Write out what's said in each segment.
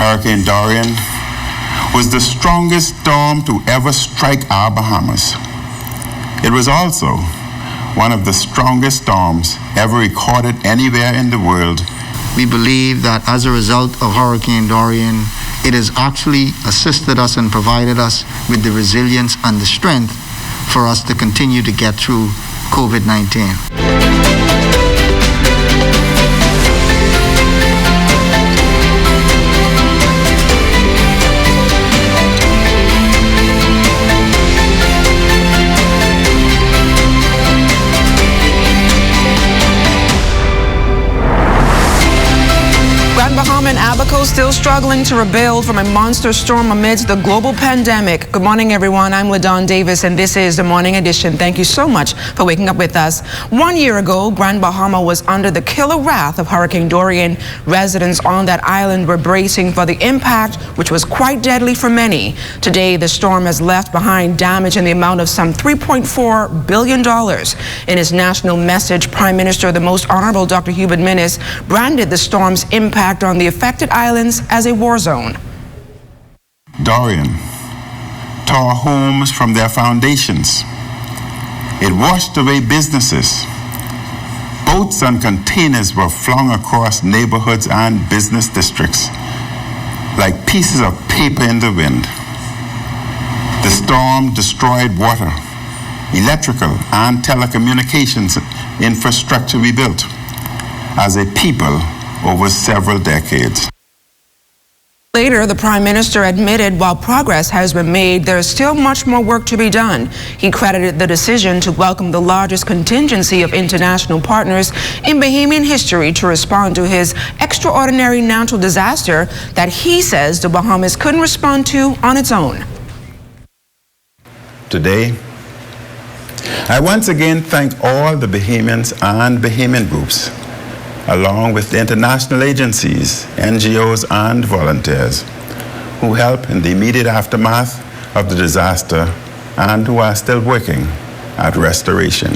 Hurricane Dorian was the strongest storm to ever strike our Bahamas. It was also one of the strongest storms ever recorded anywhere in the world. We believe that as a result of Hurricane Dorian, it has actually assisted us and provided us with the resilience and the strength for us to continue to get through COVID-19. Bahama and Abaco still struggling to rebuild from a monster storm amidst the global pandemic. Good morning, everyone. I'm LaDawn Davis, and this is the Morning Edition. Thank you so much for waking up with us. 1 year ago, Grand Bahama was under the killer wrath of Hurricane Dorian. Residents on that island were bracing for the impact, which was quite deadly for many. Today, the storm has left behind damage in the amount of some $3.4 billion. In his national message, Prime Minister, the Most Honorable Dr. Hubert Minnis, branded the storm's impact on the affected islands as a war zone. Dorian tore homes from their foundations. It washed away businesses. Boats and containers were flung across neighborhoods and business districts like pieces of paper in the wind. The storm destroyed water, electrical, and telecommunications infrastructure we built as a people over several decades. Later, the Prime Minister admitted while progress has been made, there is still much more work to be done. He credited the decision to welcome the largest contingency of international partners in Bahamian history to respond to his extraordinary natural disaster that he says the Bahamas couldn't respond to on its own. Today, I once again thank all the Bahamians and Bahamian groups, along with the international agencies, NGOs, and volunteers who help in the immediate aftermath of the disaster and who are still working at restoration.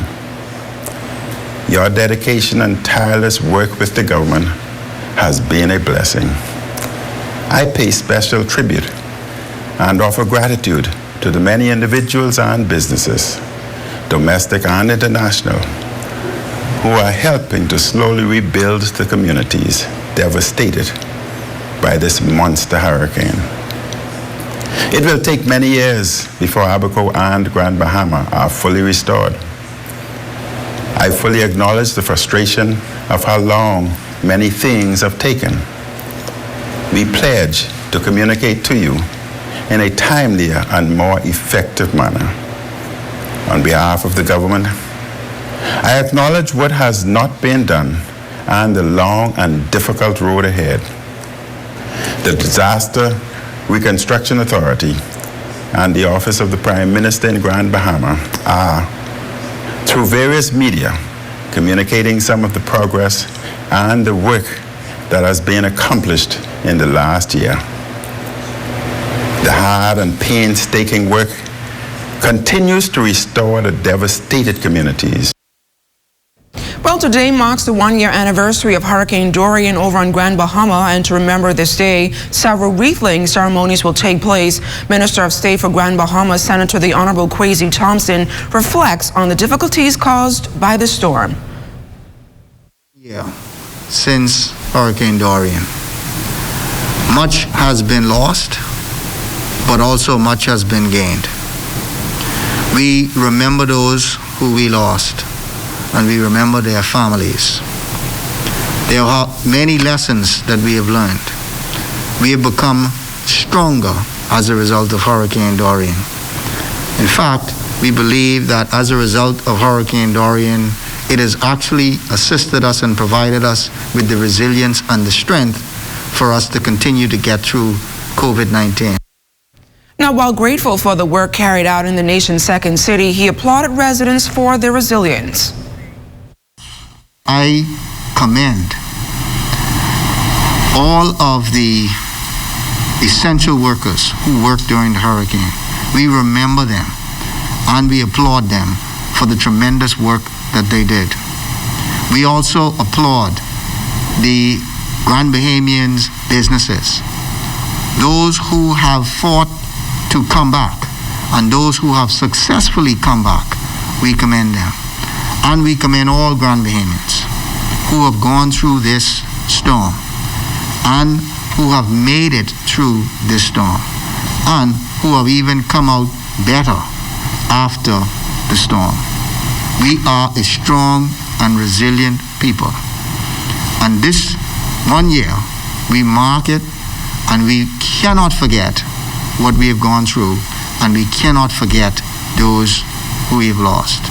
Your dedication and tireless work with the government has been a blessing. I pay special tribute and offer gratitude to the many individuals and businesses, domestic and international, who are helping to slowly rebuild the communities devastated by this monster hurricane. It will take many years before Abaco and Grand Bahama are fully restored. I fully acknowledge the frustration of how long many things have taken. We pledge to communicate to you in a timelier and more effective manner. On behalf of the government, I acknowledge what has not been done and the long and difficult road ahead. The Disaster Reconstruction Authority and the Office of the Prime Minister in Grand Bahama are, through various media, communicating some of the progress and the work that has been accomplished in the last year. The hard and painstaking work continues to restore the devastated communities. Well, today marks the 1-year anniversary of Hurricane Dorian over on Grand Bahama, and to remember this day, several wreath-laying ceremonies will take place. Minister of State for Grand Bahama, Senator the Honorable Kwesi Thompson, reflects on the difficulties caused by the storm. Yeah, since Hurricane Dorian, much has been lost, but also much has been gained. We remember those who we lost, and we remember their families. There are many lessons that we have learned. We have become stronger as a result of Hurricane Dorian. In fact, we believe that as a result of Hurricane Dorian, it has actually assisted us and provided us with the resilience and the strength for us to continue to get through COVID-19. Now, while grateful for the work carried out in the nation's second city, he applauded residents for their resilience. I commend all of the essential workers who worked during the hurricane. We remember them and we applaud them for the tremendous work that they did. We also applaud the Grand Bahamians businesses those who have fought to come back, and those who have successfully come back, we commend them. And we commend all Grand Bahamians who have gone through this storm and who have made it through this storm and who have even come out better after the storm. We are a strong and resilient people. And this 1 year, we mark it, and we cannot forget what we have gone through, and we cannot forget those who we have lost.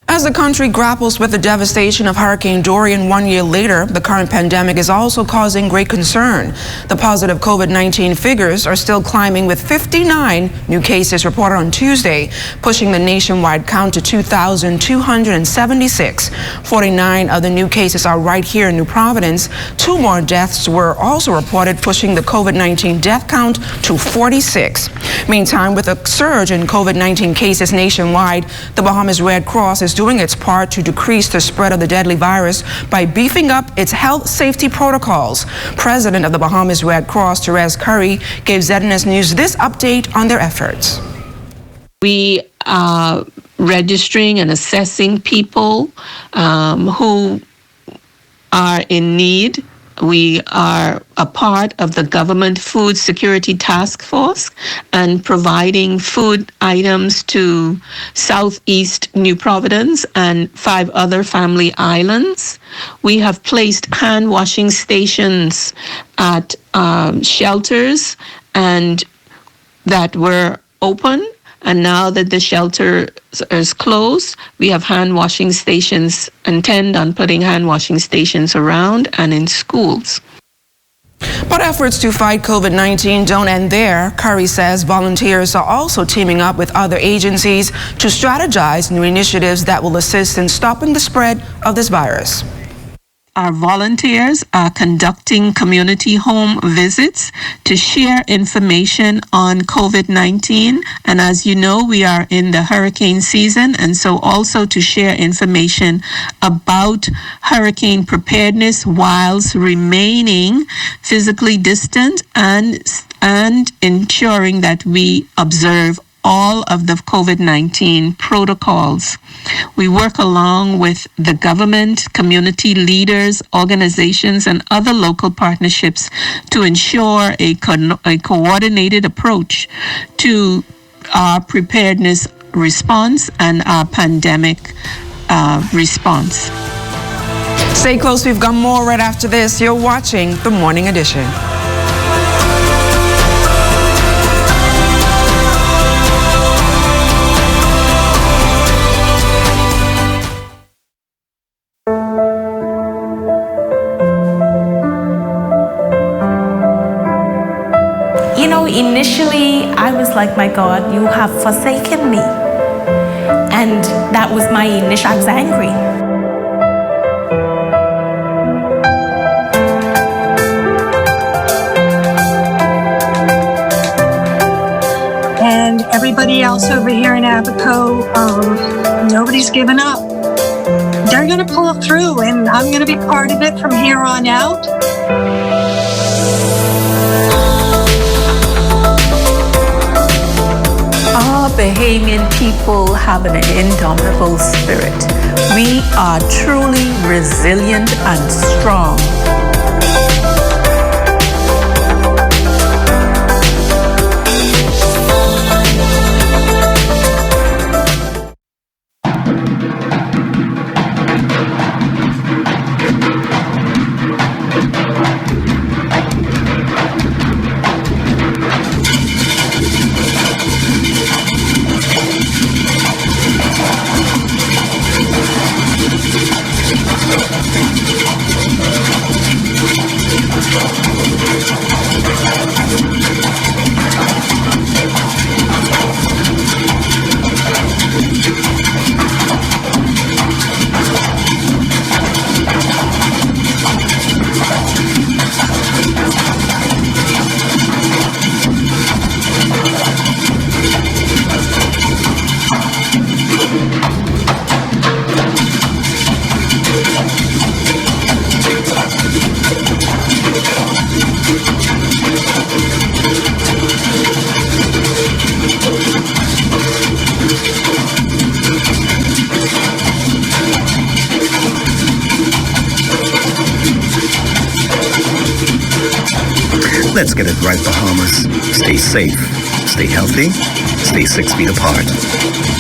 As the country grapples with the devastation of Hurricane Dorian 1 year later, the current pandemic is also causing great concern. The positive COVID-19 figures are still climbing, with 59 new cases reported on Tuesday, pushing the nationwide count to 2,276. 49 of the new cases are right here in New Providence. 2 more deaths were also reported, pushing the COVID-19 death count to 46. Meantime, with a surge in COVID-19 cases nationwide, the Bahamas Red Cross is doing its part to decrease the spread of the deadly virus by beefing up its health safety protocols. President of the Bahamas Red Cross, Therese Curry, gave ZNS News this update on their efforts. We are registering and assessing people who are in need. We are a part of the Government Food Security Task Force and providing food items to Southeast New Providence and 5 other family islands. We have placed hand washing stations at shelters and that were open. And now that the shelter is closed, we have hand washing stations, intend on putting hand washing stations around and in schools. But efforts to fight COVID-19 don't end there. Curry says volunteers are also teaming up with other agencies to strategize new initiatives that will assist in stopping the spread of this virus. Our volunteers are conducting community home visits to share information on COVID-19. And as you know, we are in the hurricane season, and so also to share information about hurricane preparedness whilst remaining physically distant and ensuring that we observe all of the COVID-19 protocols. We work along with the government, community leaders, organizations, and other local partnerships to ensure a coordinated approach to our preparedness response and our pandemic response. Stay close, we've got more right after this. You're watching The Morning Edition. Initially, I was like, my God, you have forsaken me. And that was my initial, I was angry. And everybody else over here in Abaco, nobody's given up. They're going to pull through, and I'm going to be part of it from here on out. Bahamian people have an indomitable spirit. We are truly resilient and strong. Let's get it right, Bahamas. Stay safe, stay healthy, stay 6 feet apart.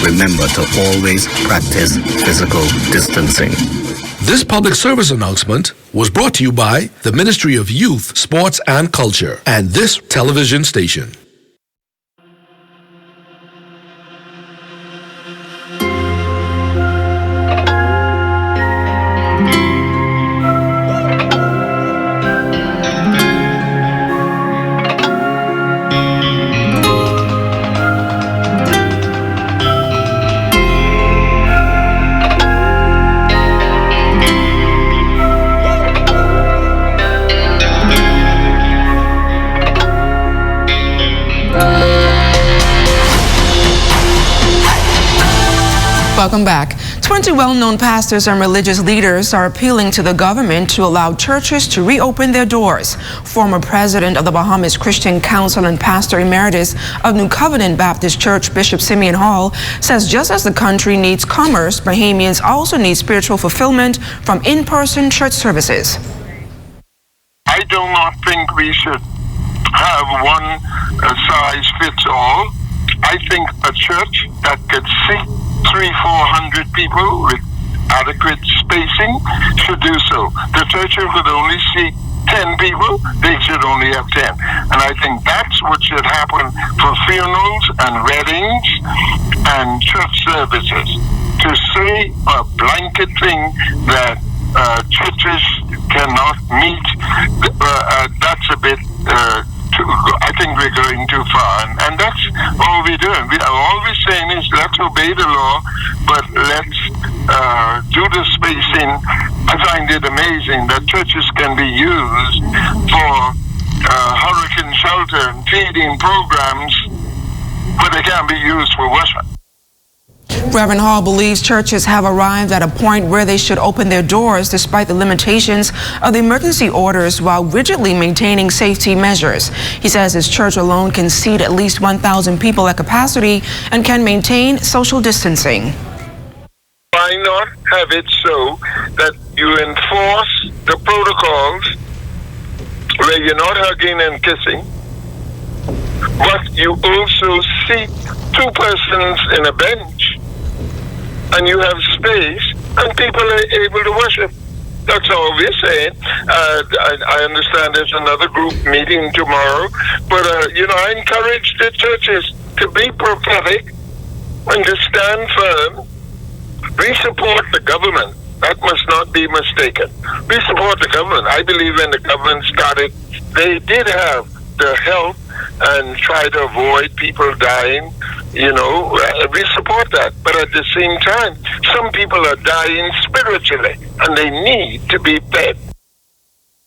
Remember to always practice physical distancing. This public service announcement was brought to you by the Ministry of Youth, Sports and Culture and this television station. Welcome back. 20 well-known pastors and religious leaders are appealing to the government to allow churches to reopen their doors. Former president of the Bahamas Christian Council and pastor emeritus of New Covenant Baptist Church, Bishop Simeon Hall, says just as the country needs commerce, Bahamians also need spiritual fulfillment from in-person church services. I do not think we should have one size fits all. I think a church that could seat 300-400 people with adequate spacing should do so. The church could only seat 10 people, they should only have 10. And I think that's what should happen for funerals and weddings and church services. To say a blanket thing that churches cannot meet, that's a bit I think we're going too far, and that's all we're doing. All we're saying is let's obey the law, but let's do the spacing. I find it amazing that churches can be used for hurricane shelter and feeding programs, but they can't be used for worship. Reverend Hall believes churches have arrived at a point where they should open their doors despite the limitations of the emergency orders while rigidly maintaining safety measures. He says his church alone can seat at least 1,000 people at capacity and can maintain social distancing. Why not have it so that you enforce the protocols where you're not hugging and kissing, but you also seat 2 persons in a bench, and you have space, and people are able to worship. That's all we're saying. I understand there's another group meeting tomorrow, but I encourage the churches to be prophetic and to stand firm. We support the government. That must not be mistaken. We support the government. I believe when the government started, they did have the help and try to avoid people dying. We support that. But at the same time, some people are dying spiritually, and they need to be fed.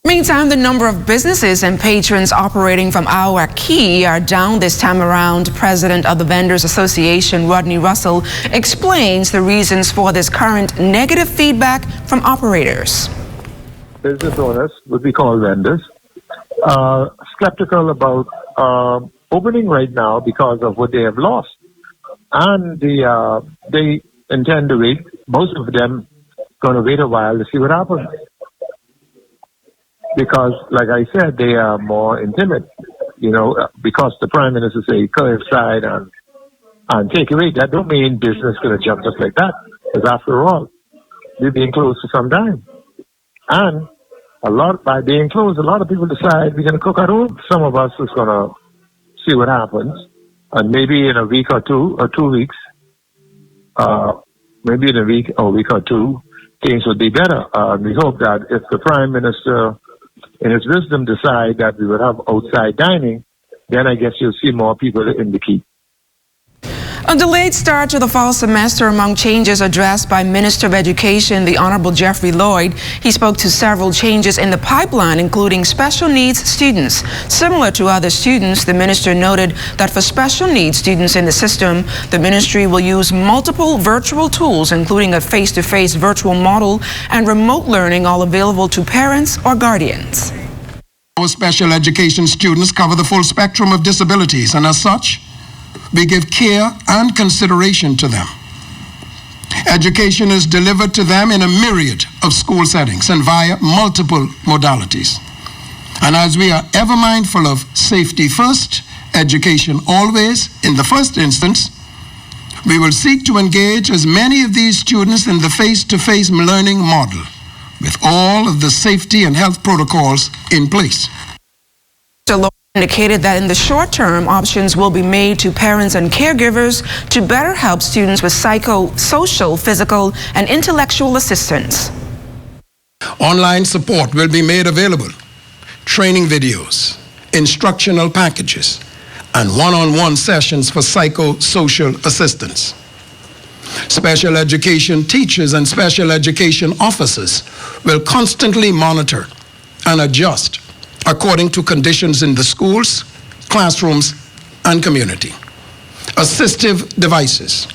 Meantime, the number of businesses and patrons operating from our key are down this time around. President of the Vendors Association, Rodney Russell, explains the reasons for this current negative feedback from operators. Business owners, what we call vendors, skeptical about opening right now because of what they have lost. And they intend to wait. Most of them going to wait a while to see what happens. Because, like I said, they are more intimate, because the Prime Minister say curbside and take away. That don't mean business going to jump just like that. Because after all, we've been closed for some time. And by being closed, a lot of people decide we're going to cook at home. Some of us is going to see what happens. And maybe in a week or 2 or 2 weeks, maybe in a week or week or 2, things would be better. We hope that if the Prime Minister, in his wisdom, decide that we would have outside dining, then I guess you'll see more people in the key. A delayed start to the fall semester among changes addressed by Minister of Education, the Honorable Jeffrey Lloyd. He spoke to several changes in the pipeline, including special needs students. Similar to other students, the minister noted that for special needs students in the system, the ministry will use multiple virtual tools, including a face-to-face virtual model and remote learning, all available to parents or guardians. Our special education students cover the full spectrum of disabilities, and as such, we give care and consideration to them. Education is delivered to them in a myriad of school settings and via multiple modalities. And as we are ever mindful of safety first, education always, in the first instance, we will seek to engage as many of these students in the face-to-face learning model with all of the safety and health protocols in place. Mr. Lowe indicated that in the short term, options will be made to parents and caregivers to better help students with psychosocial, physical, and intellectual assistance. Online support will be made available, training videos, instructional packages, and one-on-one sessions for psychosocial assistance. Special education teachers and special education officers will constantly monitor and adjust according to conditions in the schools, classrooms, and community. Assistive devices,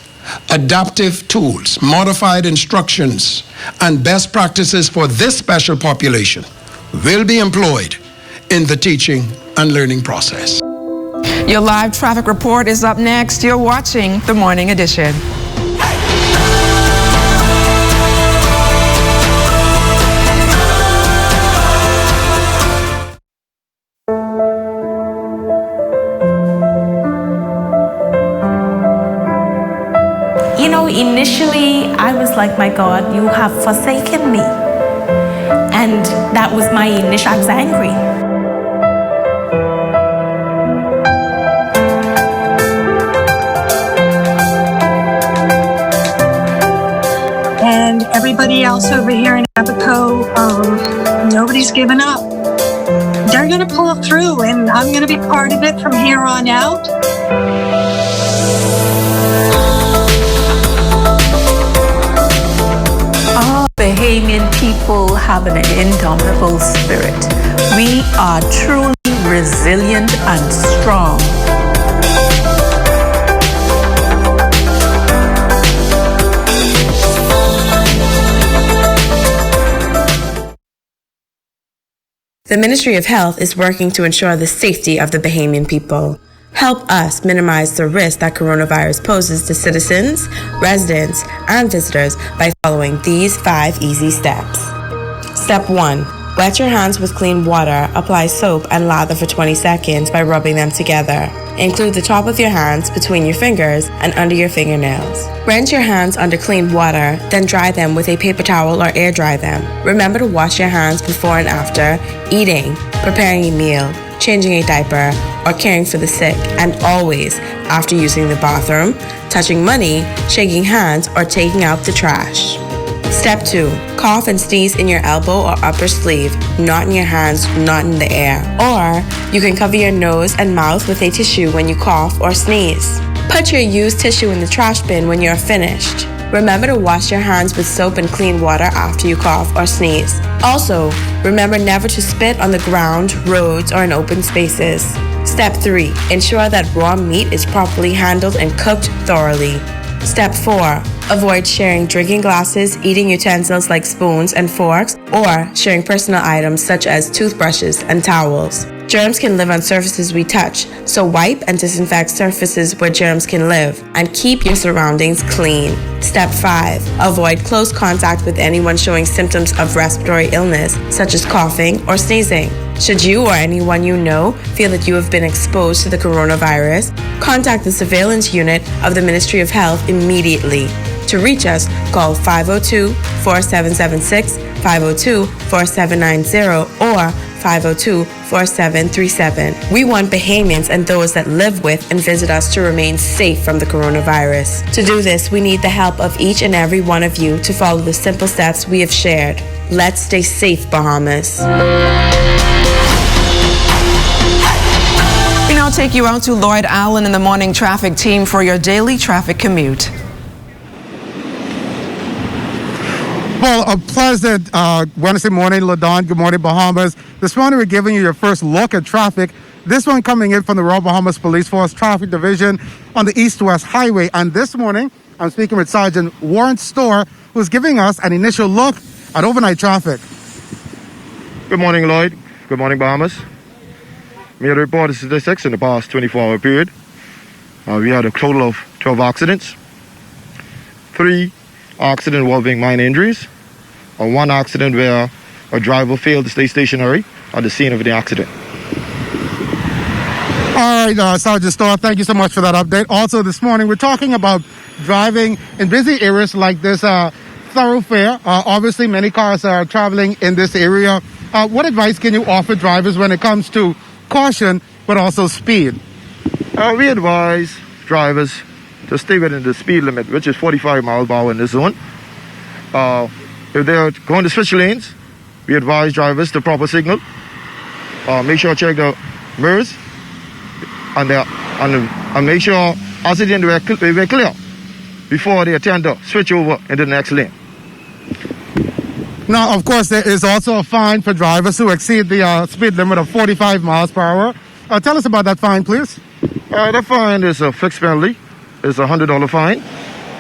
adaptive tools, modified instructions, and best practices for this special population will be employed in the teaching and learning process. Your live traffic report is up next. You're watching The Morning Edition. You know, initially I was like, my God, you have forsaken me. And that was my initial, I was angry. And everybody else over here in Abaco, nobody's given up. They're going to pull through, and I'm going to be part of it from here on out. Our Bahamian people have an indomitable spirit. We are truly resilient and strong. The Ministry of Health is working to ensure the safety of the Bahamian people. Help us minimize the risk that coronavirus poses to citizens, residents, and visitors by following these 5 easy steps. Step 1. Wet your hands with clean water, apply soap and lather for 20 seconds by rubbing them together. Include the top of your hands between your fingers and under your fingernails. Rinse your hands under clean water, then dry them with a paper towel or air dry them. Remember to wash your hands before and after eating, preparing a meal, changing a diaper, or caring for the sick, and always after using the bathroom, touching money, shaking hands, or taking out the trash. Step 2. Cough and sneeze in your elbow or upper sleeve, not in your hands, not in the air. Or you can cover your nose and mouth with a tissue when you cough or sneeze. Put your used tissue in the trash bin when you're finished. Remember to wash your hands with soap and clean water after you cough or sneeze. Also, remember never to spit on the ground, roads, or in open spaces. Step 3. Ensure that raw meat is properly handled and cooked thoroughly. Step 4. Avoid sharing drinking glasses, eating utensils like spoons and forks, or sharing personal items such as toothbrushes and towels. Germs can live on surfaces we touch, so wipe and disinfect surfaces where germs can live, and keep your surroundings clean. Step 5. Avoid close contact with anyone showing symptoms of respiratory illness, such as coughing or sneezing. Should you or anyone you know feel that you have been exposed to the coronavirus, contact the surveillance unit of the Ministry of Health immediately. To reach us, call 502-4776, 502-4790, or 502-4737. We want Bahamians and those that live with and visit us to remain safe from the coronavirus. To do this, we need the help of each and every one of you to follow the simple steps we have shared. Let's stay safe, Bahamas. We now take you out to Lloyd Allen and the morning traffic team for your daily traffic commute. Well, a pleasant Wednesday morning, LaDon. Good morning, Bahamas. This morning, we're giving you your first look at traffic. This one coming in from the Royal Bahamas Police Force Traffic Division on the East-West Highway. And this morning, I'm speaking with Sergeant Warren Storr, who's giving us an initial look at overnight traffic. Good morning, Lloyd. Good morning, Bahamas. We had reported statistics in the past 24-hour period. We had a total of 12 accidents, 3 accidents involving minor injuries, 1 accident where a driver failed to stay stationary at the scene of the accident. All right, Sergeant Starr, thank you so much for that update. Also, this morning, we're talking about driving in busy areas like this thoroughfare. Obviously, many cars are traveling in this area. What advice can you offer drivers when it comes to caution, but also speed? We advise drivers to stay within the speed limit, which is 45 miles per hour in this zone. If they're going to switch lanes, we advise drivers to proper signal. Make sure to check the mirrors and make sure accident were clear before they attempt to switch over into the next lane. Now, of course, there is also a fine for drivers who exceed the speed limit of 45 miles per hour. Tell us about that fine, please. The fine is a fixed penalty. It's a $100 fine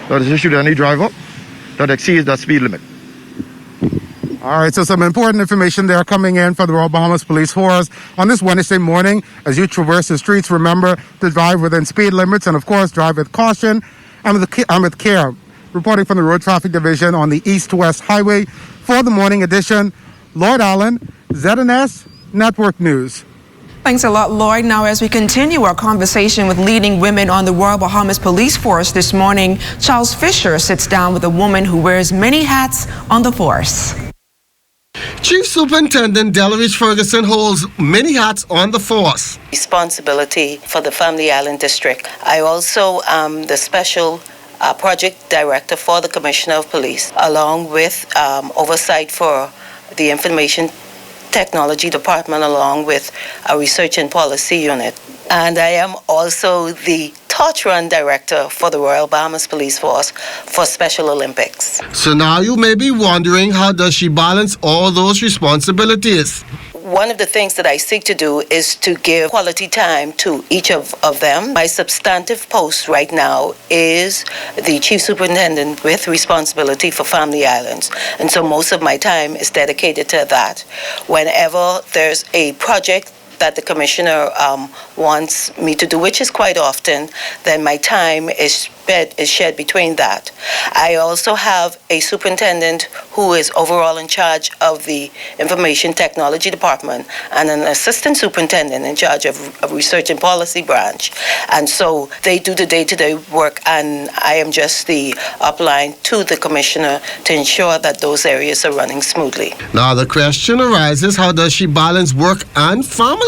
that is issued to any driver that exceeds that speed limit. All right, so some important information there coming in from the Royal Bahamas Police Force on this Wednesday morning. As you traverse the streets, remember to drive within speed limits and, of course, drive with caution and with care. Reporting from the Road Traffic Division on the East-West Highway for the morning edition, Lloyd Allen, ZNS Network News. Thanks a lot, Lloyd. Now, as we continue our conversation with leading women on the Royal Bahamas Police Force this morning, Charles Fisher sits down with a woman who wears many hats on the force. Chief Superintendent Delridge Ferguson holds many hats on the force. Responsibility for the Family Island District. I also am the special project director for the Commissioner of Police, along with oversight for the Information Technology Department, along with a Research and Policy Unit. And I am also the torch run director for the Royal Bahamas Police Force for Special Olympics. So now you may be wondering, how does she balance all those responsibilities? One of the things that I seek to do is to give quality time to each of them. My substantive post right now is the Chief Superintendent with responsibility for Family Islands. And so most of my time is dedicated to that. Whenever there's a project that the Commissioner wants me to do, which is quite often, then my time is shed between that. I also have a superintendent who is overall in charge of the Information Technology Department and an assistant superintendent in charge of Research and Policy branch. And so they do the day-to-day work, and I am just the upline to the Commissioner to ensure that those areas are running smoothly. Now the question arises, how does she balance work and family?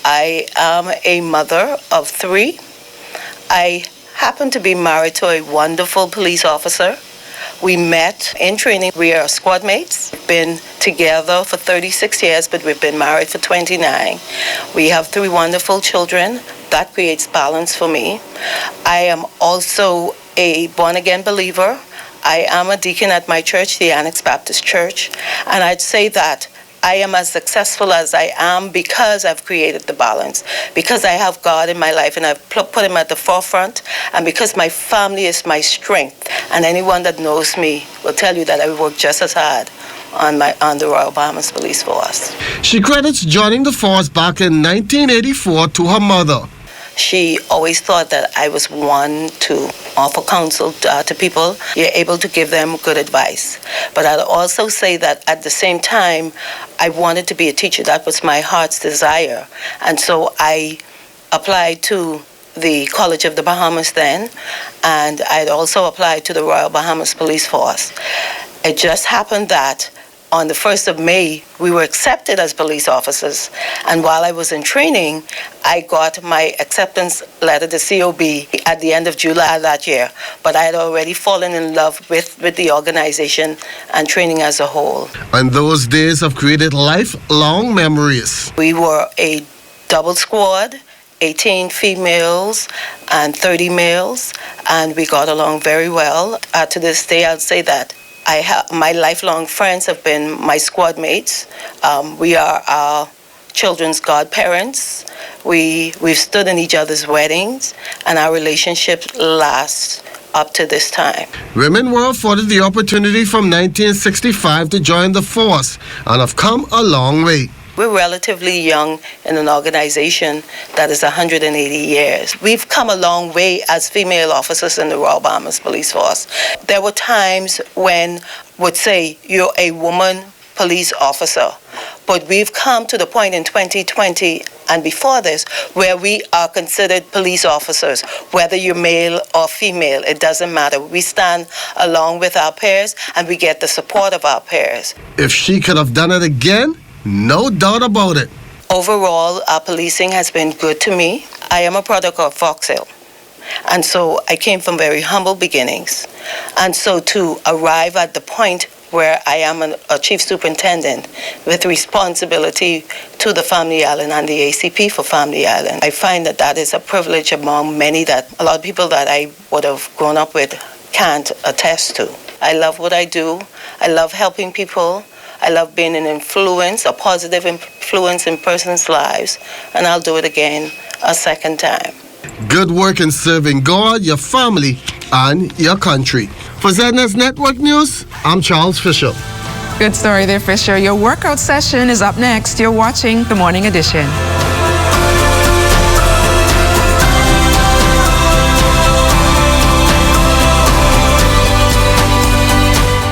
I am a mother of 3. I happen to be married to a wonderful police officer. We met in training. We are squad mates. We've been together for 36 years, but we've been married for 29. We have 3 wonderful children. That creates balance for me. I am also a born-again believer. I am a deacon at my church, the Annex Baptist Church, and I'd say that I am as successful as I am because I've created the balance, because I have God in my life and I've put him at the forefront, and because my family is my strength. And anyone that knows me will tell you that I work just as hard on the Royal Bahamas Police Force. She credits joining the force back in 1984 to her mother. She always thought that I was one to offer counsel to people. You're able to give them good advice. But I'd also say that at the same time, I wanted to be a teacher. That was my heart's desire. And so I applied to the College of the Bahamas then, and I'd also applied to the Royal Bahamas Police Force. It just happened that on the 1st of May, we were accepted as police officers. And while I was in training, I got my acceptance letter, the COB, at the end of July that year. But I had already fallen in love with the organization and training as a whole. And those days have created lifelong memories. We were a double squad, 18 females and 30 males, and we got along very well. To this day, I'd say that my lifelong friends have been my squad mates. We are our children's godparents. We've stood in each other's weddings, and our relationship lasts up to this time. Women were afforded the opportunity from 1965 to join the force and have come a long way. We're relatively young in an organization that is 180 years. We've come a long way as female officers in the Royal Bahamas Police Force. There were times when would say you're a woman police officer, But we've come to the point in 2020 and before this where we are considered police officers. Whether you're male or female, it doesn't matter. We stand along with our peers and we get the support of our peers. If she could have done it again, no doubt about it. Overall, our policing has been good to me. I am a product of Fox Hill. And so I came from very humble beginnings. And so to arrive at the point where I am a chief superintendent with responsibility to the Family Island and the ACP for Family Island, I find that that is a privilege among many that a lot of people that I would have grown up with can't attest to. I love what I do. I love helping people. I love being an influence, a positive influence in persons' lives, and I'll do it again a second time. Good work in serving God, your family, and your country. For ZNS Network News, I'm Charles Fisher. Good story there, Fisher. Your workout session is up next. You're watching The Morning Edition.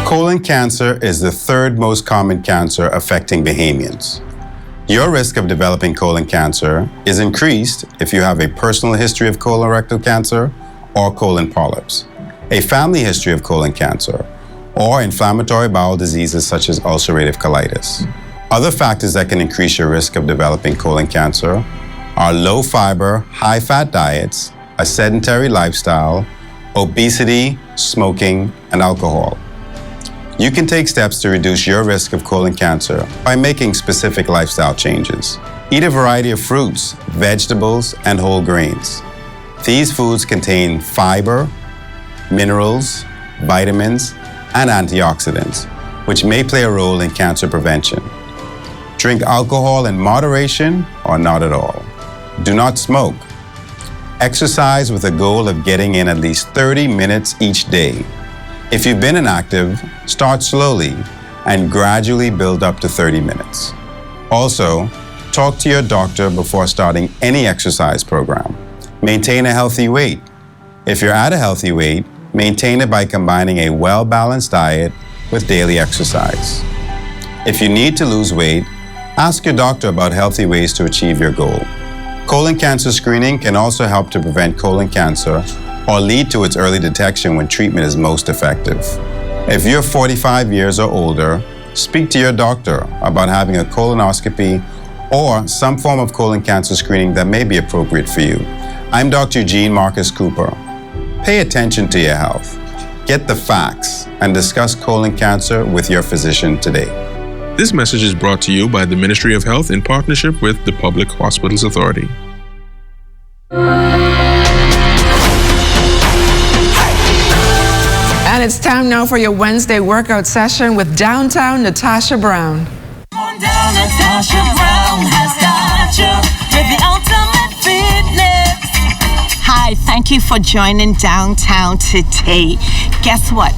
Colon cancer is the third most common cancer affecting Bahamians. Your risk of developing colon cancer is increased if you have a personal history of colorectal cancer or colon polyps, a family history of colon cancer, or inflammatory bowel diseases such as ulcerative colitis. Other factors that can increase your risk of developing colon cancer are low fiber, high fat diets, a sedentary lifestyle, obesity, smoking, and alcohol. You can take steps to reduce your risk of colon cancer by making specific lifestyle changes. Eat a variety of fruits, vegetables, and whole grains. These foods contain fiber, minerals, vitamins, and antioxidants, which may play a role in cancer prevention. Drink alcohol in moderation or not at all. Do not smoke. Exercise with a goal of getting in at least 30 minutes each day. If you've been inactive, start slowly and gradually build up to 30 minutes. Also, talk to your doctor before starting any exercise program. Maintain a healthy weight. If you're at a healthy weight, maintain it by combining a well-balanced diet with daily exercise. If you need to lose weight, ask your doctor about healthy ways to achieve your goal. Colon cancer screening can also help to prevent colon cancer or lead to its early detection when treatment is most effective. If you're 45 years or older, speak to your doctor about having a colonoscopy or some form of colon cancer screening that may be appropriate for you. I'm Dr. Eugene Marcus Cooper. Pay attention to your health. Get the facts and discuss colon cancer with your physician today. This message is brought to you by the Ministry of Health in partnership with the Public Hospitals Authority. And it's time now for your Wednesday workout session with Downtown Natasha Brown. Natasha Brown has got you with the ultimate fitness. Hi, thank you for joining Downtown today. Guess what?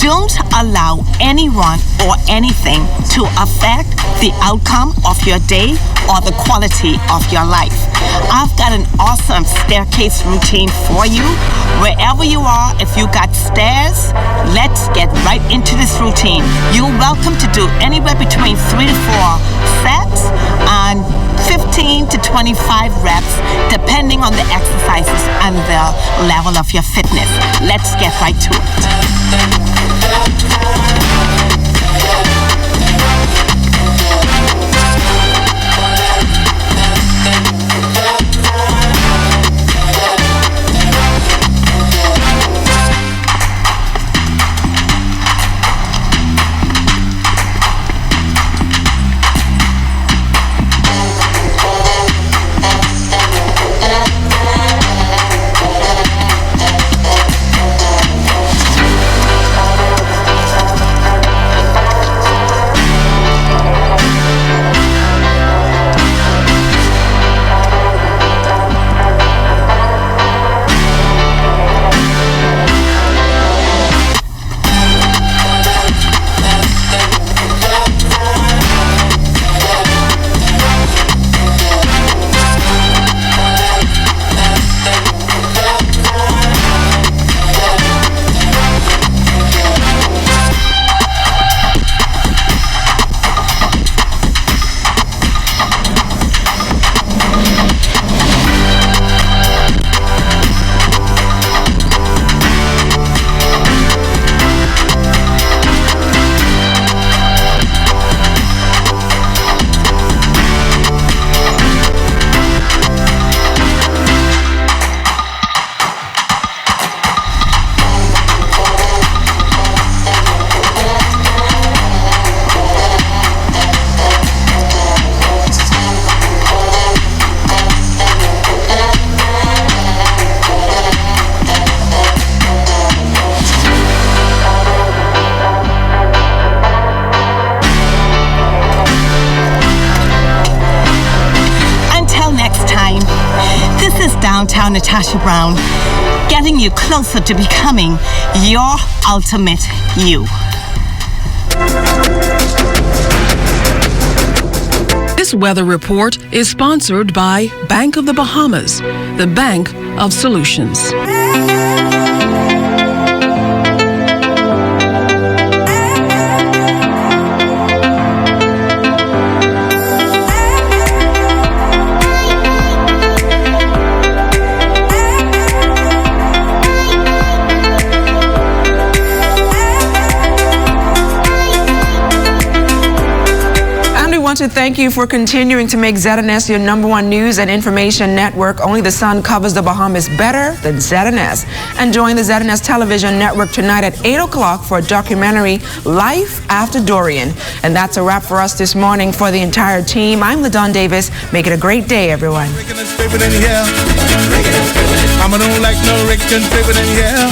Don't allow anyone or anything to affect the outcome of your day or the quality of your life. I've got an awesome staircase routine for you. Wherever you are, if you got stairs, let's get right into this routine. You're welcome to do anywhere between 3 to 4 sets and 15 to 25 reps, depending on the exercises and the level of your fitness. Let's get right to it. downtown Natasha Brown, getting you closer to becoming your ultimate you. This weather report is sponsored by Bank of the Bahamas, the bank of solutions. To thank you for continuing to make ZNS your #1 news and information network. Only the sun covers the Bahamas better than ZNS. And join the ZNS television network tonight at 8 o'clock for a documentary, Life After Dorian. And that's a wrap for us this morning. For the entire team, I'm LaDon Davis. Make it a great day, everyone. Mama don't like no rake and scrape it in here.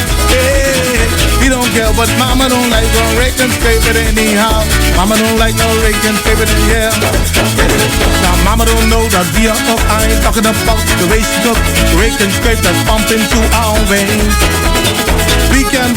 He don't care, but mama don't like no rake and scrape it anyhow. Mama don't like no rake and scrape it in here. Now mama don't know that we are up. I ain't talking about the way she took rake and scrape that's pumping through our veins. We can